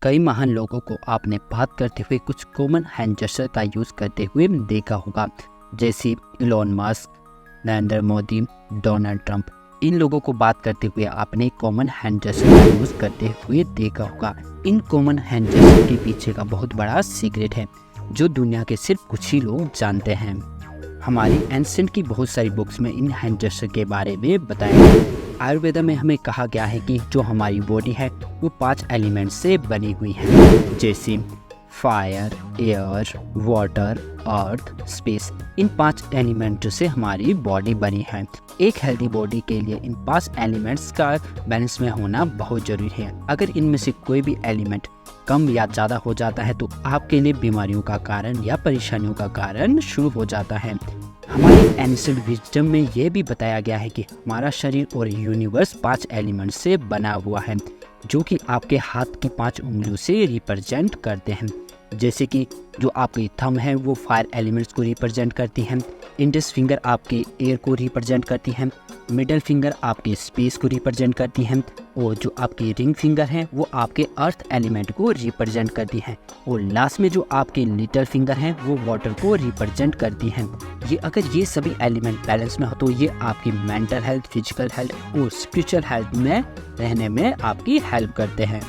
कई महान लोगों को आपने बात करते हुए कुछ कॉमन हैंड जेस्चर का यूज़ करते हुए देखा होगा, जैसे Elon Musk, Narendra Modi, Donald Trump. इन लोगों को बात करते हुए आपने कॉमन हैंड जेस्चर का यूज़ करते हुए देखा होगा। इन कॉमन हैंड जेस्चर के पीछे का बहुत बड़ा सीक्रेट है जो दुनिया के सिर्फ कुछ ही लोग जानते हैं। हमारी एंशिएंट की बहुत सारी बुक्स में इन हैंड जेस्चर के बारे में बताया है। आयुर्वेदा में हमें कहा गया है कि जो हमारी बॉडी है वो 5 एलिमेंट से बनी हुई है, जैसे फायर, एयर, वाटर, अर्थ, स्पेस। इन 5 एलिमेंट से हमारी बॉडी बनी है। एक हेल्दी बॉडी के लिए इन 5 एलिमेंट्स का बैलेंस में होना बहुत जरूरी है। अगर इनमें से कोई भी एलिमेंट कम या ज़्यादा हो जाता है तो आपके लिए बीमारियों का कारण या परेशानियों का कारण शुरू हो जाता है। हमारी एंशिएंट विजडम में ये भी बताया गया है कि हमारा शरीर और यूनिवर्स 5 एलिमेंट से बना हुआ है, जो कि आपके हाथ की 5 उंगलियों से रिप्रेजेंट करते हैं। जैसे कि जो आपकी थंब है वो फायर एलिमेंट्स को रिप्रेजेंट करती हैं, इंडेक्स फिंगर आपके एयर को रिप्रेजेंट करती हैं, मिडल फिंगर आपके स्पेस को रिप्रेजेंट करती हैं, और जो आपकी रिंग फिंगर है वो आपके अर्थ एलिमेंट को रिप्रेजेंट करती हैं, और लास्ट में जो आपके लिटिल फिंगर हैं वो वाटर को रिप्रेजेंट करती हैं। अगर ये सभी एलिमेंट बैलेंस में हो तो ये आपकी मेंटल हेल्थ, फिजिकल हेल्थ और स्पिरिचुअल हेल्थ में रहने में आपकी हेल्प करते हैं।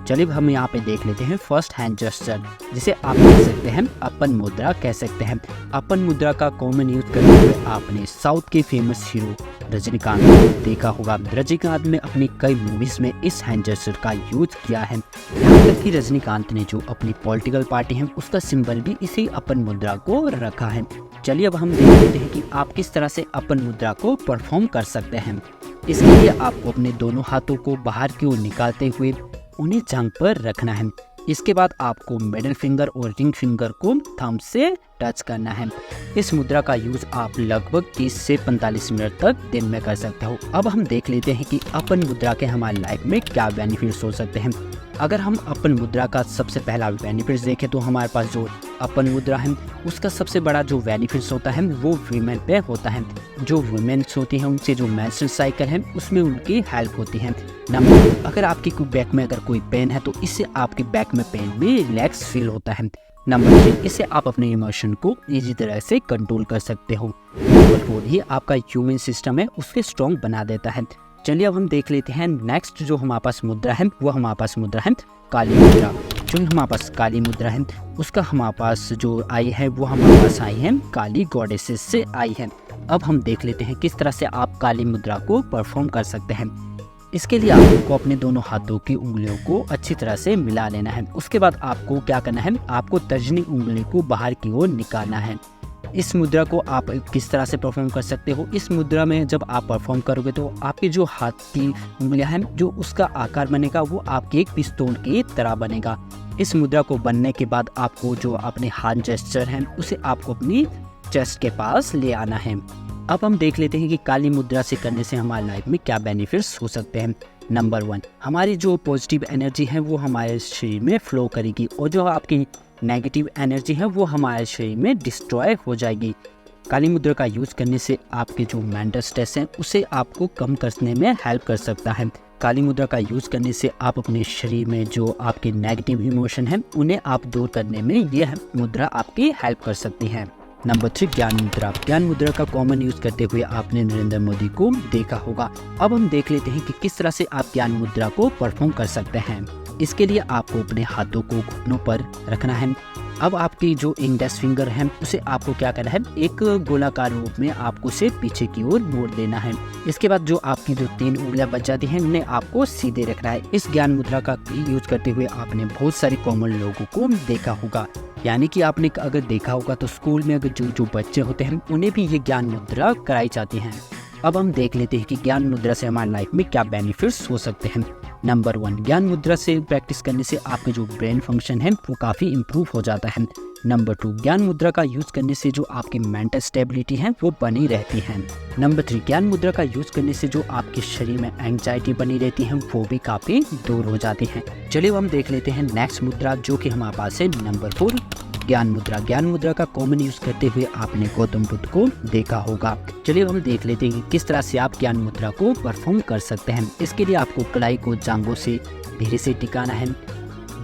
चलिए हम यहाँ पे देख लेते हैं फर्स्ट हैंड जेस्चर, जिसे आप कह सकते हैं अपन मुद्रा कह सकते हैं। अपन मुद्रा का कॉमन यूज करते हुए आपने साउथ के फेमस हीरो रजनीकांत को देखा होगा। रजनीकांत ने अपनी कई मूवीज में इस हैंड जेस्चर का यूज किया है। यहाँ तक कि रजनीकांत ने जो अपनी पॉलिटिकल पार्टी है उसका सिंबल भी इसी अपन मुद्रा को रखा है। चलिए अब हम देख लेते हैं कि आप किस तरह से अपन मुद्रा को परफॉर्म कर सकते हैं। इसके लिए आपको अपने दोनों हाथों को बाहर की ओर निकालते हुए उन्हें जांघ पर रखना है। इसके बाद आपको मिडिल फिंगर और रिंग फिंगर को थंब से टच करना है। इस मुद्रा का यूज आप लगभग 30 से 45 मिनट तक दिन में कर सकते हो। अब हम देख लेते हैं कि अपन मुद्रा के हमारी लाइफ में क्या बेनिफिट्स हो सकते हैं। अगर हम अपन मुद्रा का सबसे पहला बेनिफिट्स देखें तो हमारे पास जो अपन मुद्रा है उसका सबसे बड़ा जो बेनिफिट्स होता है वो वीमेन पे होता है। जो वुमेन्स होती हैं उनसे जो मेंस्ट्रुअल साइकिल है उसमें उनकी हेल्प होती है। नंबर, अगर आपकी कोई बैक में अगर कोई पेन है तो इससे आपके बैक में पेन भी रिलैक्स फील होता है। नंबर 3, इससे आप अपने इमोशन को इजी तरह से कंट्रोल कर सकते हो। नंबर 4, ये आपका ह्यूमन सिस्टम है उसके स्ट्रॉन्ग बना देता है। चलिए अब हम देख लेते हैं नेक्स्ट जो हमारे पास मुद्रा है वो हमारे पास मुद्रा है काली मुद्रा। जो हमारे पास काली मुद्रा है उसका हमारे पास जो आई है वो हमारे पास आई है काली गॉडेसेस से आई है। अब हम देख लेते हैं किस तरह से आप काली मुद्रा को परफॉर्म कर सकते हैं। इसके लिए आपको अपने दोनों हाथों की उंगलियों को अच्छी तरह से मिला लेना है। उसके बाद आपको क्या करना है, आपको तर्जनी उंगली को बाहर की ओर निकालना है। इस मुद्रा को आप किस तरह से परफॉर्म कर सकते हो, इस मुद्रा में जब आप परफॉर्म करोगे तो आपके जो हाथ की उंगलियां हैं जो उसका आकार बनेगा वो आपके एक पिस्तौल की तरह बनेगा। इस मुद्रा को बनने के बाद आपको जो अपने हाथ जेस्चर हैं उसे आपको अपनी चेस्ट के पास ले आना है। अब हम देख लेते हैं कि काली मुद्रा से करने से हमारी लाइफ में क्या बेनिफिट्स हो सकते हैं। नंबर 1, हमारी जो पॉजिटिव एनर्जी है वो हमारे शरीर में फ्लो करेगी, और जो आपकी नेगेटिव एनर्जी है वो हमारे शरीर में डिस्ट्रॉय हो जाएगी। काली मुद्रा का यूज़ करने से आपके जो मेंटल स्ट्रेस है उसे आपको कम करने में हेल्प कर सकता है। काली मुद्रा का यूज़ करने से आप अपने शरीर में जो आपके नेगेटिव इमोशन हैं उन्हें आप दूर करने में यह मुद्रा आपकी हेल्प कर सकती है। नंबर 3, ज्ञान मुद्रा। ज्ञान मुद्रा का कॉमन यूज करते हुए आपने नरेंद्र मोदी को देखा होगा। अब हम देख लेते हैं कि किस तरह से आप ज्ञान मुद्रा को परफॉर्म कर सकते हैं। इसके लिए आपको अपने हाथों को घुटनों पर रखना है। अब आपकी जो इंडेक्स फिंगर है उसे आपको क्या करना है, एक गोलाकार रूप में आपको उसे पीछे की ओर मोड़ देना है। इसके बाद जो आपकी जो 3 उंगलियां बच जाती हैं उन्हें आपको सीधे रखना है। इस ज्ञान मुद्रा का यूज करते हुए आपने बहुत सारे कॉमन लोगों को देखा होगा, यानी कि आपने अगर देखा होगा तो स्कूल में अगर जो बच्चे होते हैं उन्हें भी ये ज्ञान मुद्रा कराई जाती हैं। अब हम देख लेते हैं कि ज्ञान मुद्रा से हमारी लाइफ में क्या बेनिफिट्स हो सकते हैं। नंबर 1, ज्ञान मुद्रा से प्रैक्टिस करने से आपके जो ब्रेन फंक्शन है वो काफ़ी इम्प्रूव हो जाता है। नंबर 2, ज्ञान मुद्रा का यूज़ करने से जो आपकी मेंटल स्टेबिलिटी है वो बनी रहती है। नंबर 3, ज्ञान मुद्रा का यूज़ करने से जो आपके शरीर में एंग्जाइटी बनी रहती है वो भी काफ़ी दूर हो जाती है। चलिए हम देख लेते हैं नेक्स्ट मुद्रा जो कि हमारे पास है नंबर 4, ज्ञान मुद्रा। ज्ञान मुद्रा का कॉमन यूज करते हुए आपने गौतम बुद्ध को देखा होगा। चलिए हम देख लेते हैं किस तरह से आप ज्ञान मुद्रा को परफॉर्म कर सकते हैं। इसके लिए आपको कलाई को जांघों से धीरे से टिकाना है।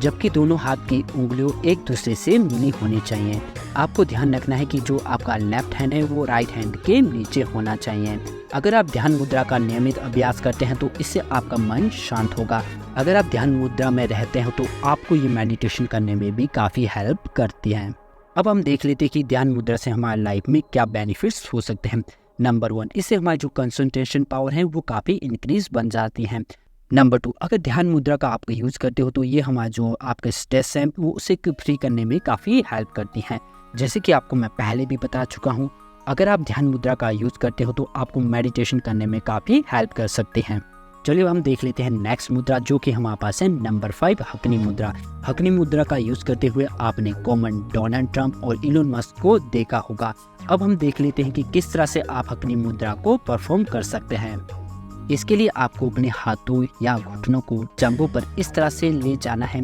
जबकि दोनों हाथ की उंगलियों एक दूसरे से मिली होनी चाहिए। आपको ध्यान रखना है कि जो आपका लेफ्ट हैंड है वो राइट हैंड के नीचे होना चाहिए। अगर आप ध्यान मुद्रा का नियमित अभ्यास करते हैं तो इससे आपका मन शांत होगा। अगर आप ध्यान मुद्रा में रहते हैं तो आपको ये मेडिटेशन करने में भी काफ़ी हेल्प करती है। अब हम देख लेते हैं कि ध्यान मुद्रा से हमारी लाइफ में क्या बेनिफिट्स हो सकते हैं। नंबर 1, इससे हमारी जो कंसंट्रेशन पावर है वो काफ़ी इंक्रीज बन जाती है। नंबर 2, अगर ध्यान मुद्रा का आप यूज़ करते हो तो ये हमारा जो आपका स्ट्रेस है वो उसे फ्री करने में काफ़ी हेल्प करती हैं। जैसे कि आपको मैं पहले भी बता चुका हूँ, अगर आप ध्यान मुद्रा का यूज़ करते हो तो आपको मेडिटेशन करने में काफ़ी हेल्प कर सकते हैं। चलिए हम देख लेते हैं नेक्स्ट मुद्रा, जो कि हमारे पास है नंबर 5, हकनी मुद्रा। हकनी मुद्रा का यूज़ करते हुए आपने कॉमन, डोनाल्ड ट्रंप और इलोन मस्क को देखा होगा। अब हम देख लेते हैं कि किस तरह से आप हकनी मुद्रा को परफॉर्म कर सकते हैं। इसके लिए आपको अपने हाथों या घुटनों को जंघों पर इस तरह से ले जाना है,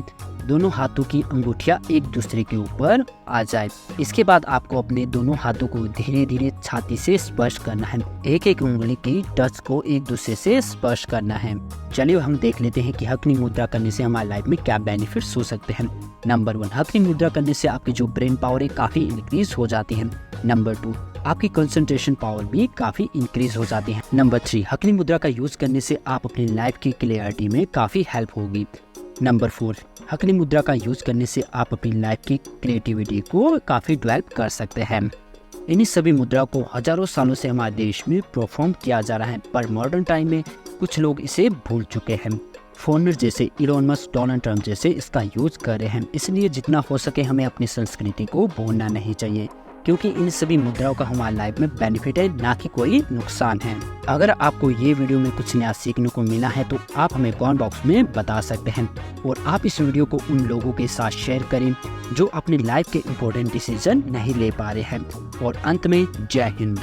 दोनों हाथों की अंगूठियां एक दूसरे के ऊपर आ जाए। इसके बाद आपको अपने दोनों हाथों को धीरे धीरे छाती से स्पर्श करना है, एक एक उंगली की टच को एक दूसरे से स्पर्श करना है। चलिए हम देख लेते हैं कि हकनी मुद्रा करने से हमारी लाइफ में क्या बेनिफिट्स हो सकते हैं। नंबर 1, हकनी मुद्रा करने से आपकी जो ब्रेन पावर है काफ़ी इंक्रीज हो जाती है। नंबर 2, आपकी कंसंट्रेशन पावर भी काफ़ी इंक्रीज हो जाती है। नंबर 3, हकनी मुद्रा का यूज़ करने से आप अपनी लाइफ की क्लियरिटी में काफ़ी हेल्प होगी। नंबर 4, हकनी मुद्रा का यूज़ करने से आप अपनी लाइफ की क्रिएटिविटी को काफ़ी डेवलप कर सकते हैं। इन्हीं सभी मुद्रा को हजारों सालों से हमारे देश में परफॉर्म किया जा रहा है, पर मॉडर्न टाइम में कुछ लोग इसे भूल चुके हैं। फॉरेनर जैसे इलोन मस्क, डोनाल्ड ट्रंप जैसे इसका यूज़ कर रहे हैं। इसलिए जितना हो सके हमें अपनी संस्कृति को भूलना नहीं चाहिए, क्योंकि इन सभी मुद्राओं का हमारी लाइफ में बेनिफिट है, ना कि कोई नुकसान है। अगर आपको ये वीडियो में कुछ नया सीखने को मिला है तो आप हमें कमेंट बॉक्स में बता सकते हैं, और आप इस वीडियो को उन लोगों के साथ शेयर करें जो अपनी लाइफ के इम्पोर्टेंट डिसीजन नहीं ले पा रहे हैं। और अंत में जय हिंद।